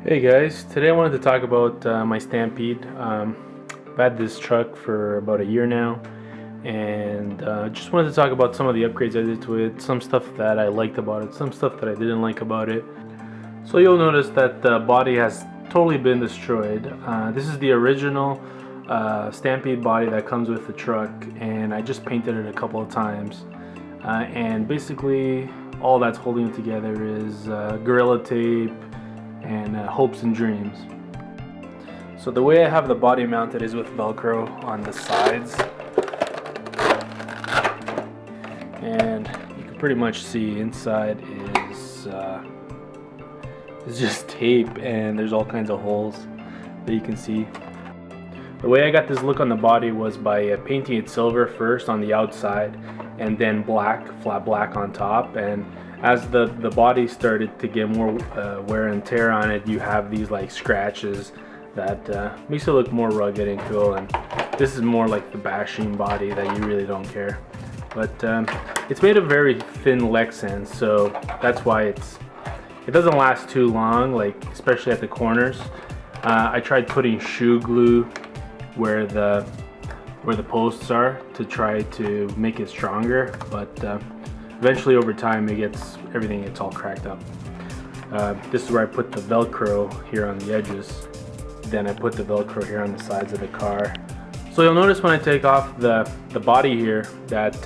Hey guys, today I wanted to talk about my Stampede. I've had this truck for about a year now, and just wanted to talk about some of the upgrades I did to it, some stuff that I liked about it, some stuff that I didn't like about it. So you'll notice that the body has totally been destroyed. This is the original Stampede body that comes with the truck, and I just painted it a couple of times. And basically all that's holding it together is Gorilla Tape and hopes and dreams. So the way I have the body mounted is with Velcro on the sides, and you can pretty much see inside is just tape, and there's all kinds of holes that you can see. The way I got this look on the body was by painting it silver first on the outside and then black, flat black on top. And as the body started to get more wear and tear on it, you have these like scratches that makes it look more rugged and cool. And this is more like the bashing body that you really don't care. But it's made of very thin Lexan, so that's why it doesn't last too long, like especially at the corners. I tried putting shoe glue where the posts are to try to make it stronger, but eventually over time everything gets all cracked up. This is where I put the Velcro here on the edges. Then I put the Velcro here on the sides of the car. So you'll notice when I take off the body here that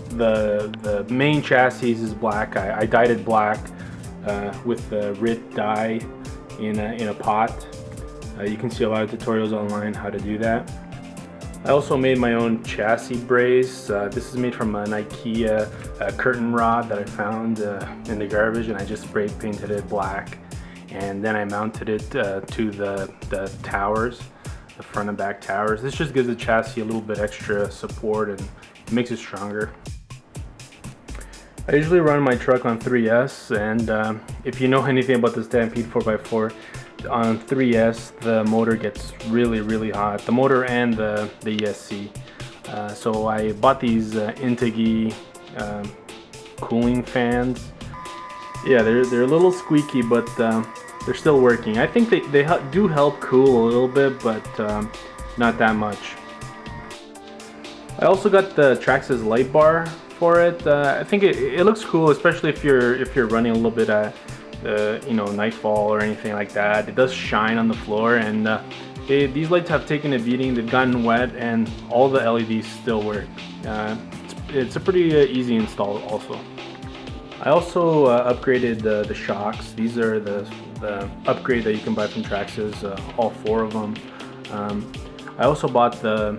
the main chassis is black. I dyed it black with the RIT dye in a pot. You can see a lot of tutorials online how to do that. I also made my own chassis brace. This is made from an IKEA curtain rod that I found in the garbage, and I just spray painted it black. And then I mounted it to the towers, the front and back towers. This just gives the chassis a little bit extra support and it makes it stronger. I usually run my truck on 3S, and if you know anything about the Stampede 4x4, on 3S the motor gets really hot, the motor and the ESC. So I bought these Integi cooling fans. Yeah, they're a little squeaky, but they're still working. I think they do help cool a little bit, but not that much. I also got the Traxxas light bar for it. I think it looks cool, especially if you're running a little bit at nightfall or anything like that. It does shine on the floor, and these lights have taken a beating. They've gotten wet, and all the LEDs still work. It's a pretty easy install also. I also upgraded the shocks. These are the upgrade that you can buy from Traxxas, all 4 of them. I also bought the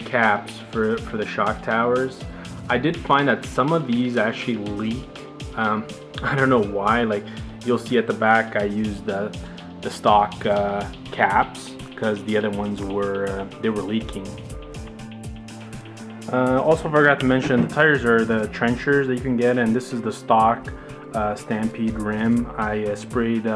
caps for the shock towers. I did find that some of these actually leak. I don't know why. Like, you'll see at the back I used the stock caps because the other ones were leaking. Also forgot to mention the tires are the trenchers that you can get, and this is the stock Stampede rim. I sprayed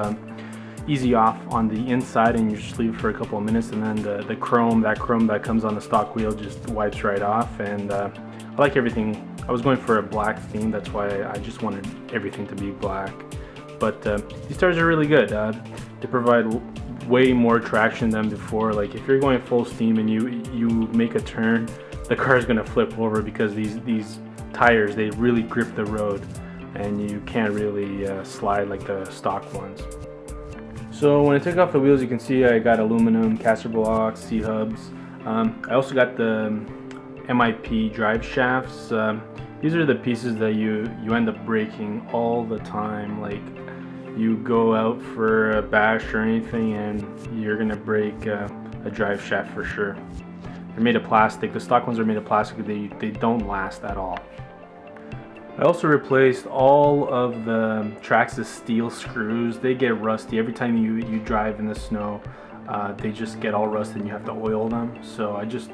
Easy Off on the inside, and you just leave it for a couple of minutes, and then the chrome that comes on the stock wheel just wipes right off. And I like everything. I was going for a black theme, that's why I just wanted everything to be black. But these tires are really good. They provide way more traction than before. Like, if you're going full steam and you make a turn, the car is gonna flip over because these tires, they really grip the road, and you can't really slide like the stock ones. So when I take off the wheels, you can see I got aluminum caster blocks, C-hubs. I also got the MIP drive shafts. These are the pieces that you end up breaking all the time. Like, you go out for a bash or anything and you're gonna break a drive shaft for sure. They're made of plastic. The stock ones are made of plastic. They don't last at all. I also replaced all of the Traxxas steel screws. They get rusty every time you drive in the snow. They just get all rusted and you have to oil them. So I just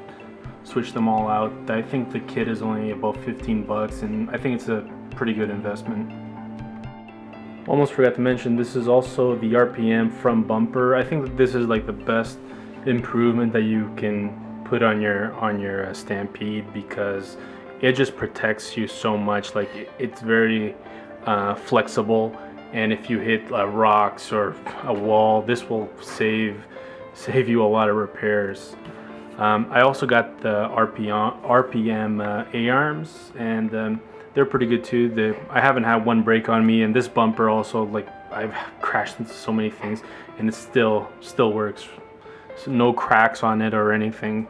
switched them all out. I think the kit is only about 15 bucks, and I think it's a pretty good investment. Almost forgot to mention, this is also the RPM from bumper. I think that this is like the best improvement that you can put on your Stampede, because it just protects you so much. Like, it's very flexible, and if you hit rocks or a wall, this will save you a lot of repairs. I also got the RPM A-arms, and they're pretty good too. I haven't had one break on me, and this bumper also, like, I've crashed into so many things and it still works. So no cracks on it or anything.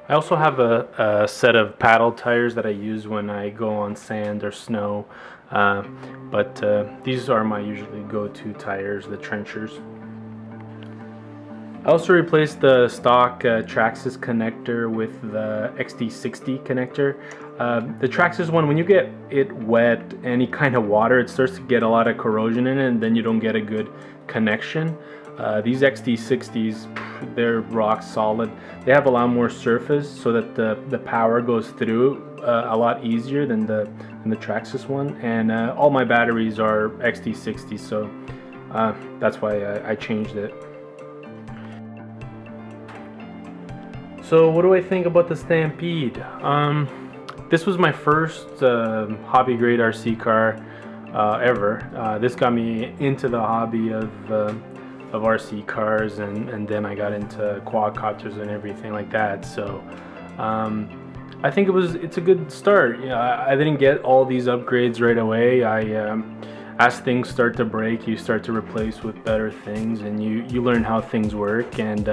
I also have a set of paddle tires that I use when I go on sand or snow, but these are my usually go-to tires, the trenchers. I also replaced the stock Traxxas connector with the XT60 connector. The Traxxas one, when you get it wet, any kind of water, it starts to get a lot of corrosion in it, and then you don't get a good connection. These XT60s, they're rock solid. They have a lot more surface so that the power goes through a lot easier than the Traxxas one. And all my batteries are XT60, so that's why I changed it. So what do I think about the Stampede? This was my first hobby grade RC car ever. This got me into the hobby of RC cars, and then I got into quadcopters and everything like that. So I think it's a good start. I didn't get all these upgrades right away. As things start to break, you start to replace with better things, and you learn how things work. And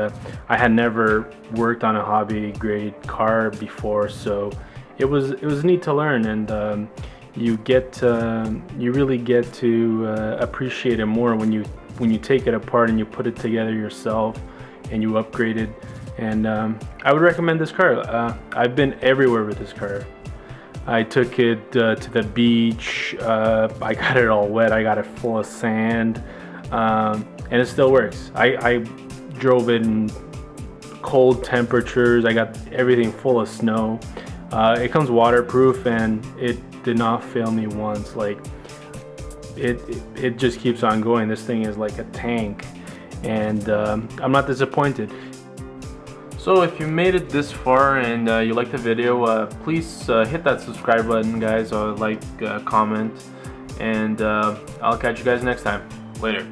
I had never worked on a hobby grade car before, so it was neat to learn, and you really get to appreciate it more when you take it apart and you put it together yourself and you upgrade it. And I would recommend this car. I've been everywhere with this car. I took it to the beach. I got it all wet. I got it full of sand, and it still works. I drove it in cold temperatures. I got everything full of snow. It comes waterproof, and it did not fail me once. Like it just keeps on going. This thing is like a tank, and I'm not disappointed. So if you made it this far and you liked the video, please hit that subscribe button, guys, or like, comment, and I'll catch you guys next time. Later.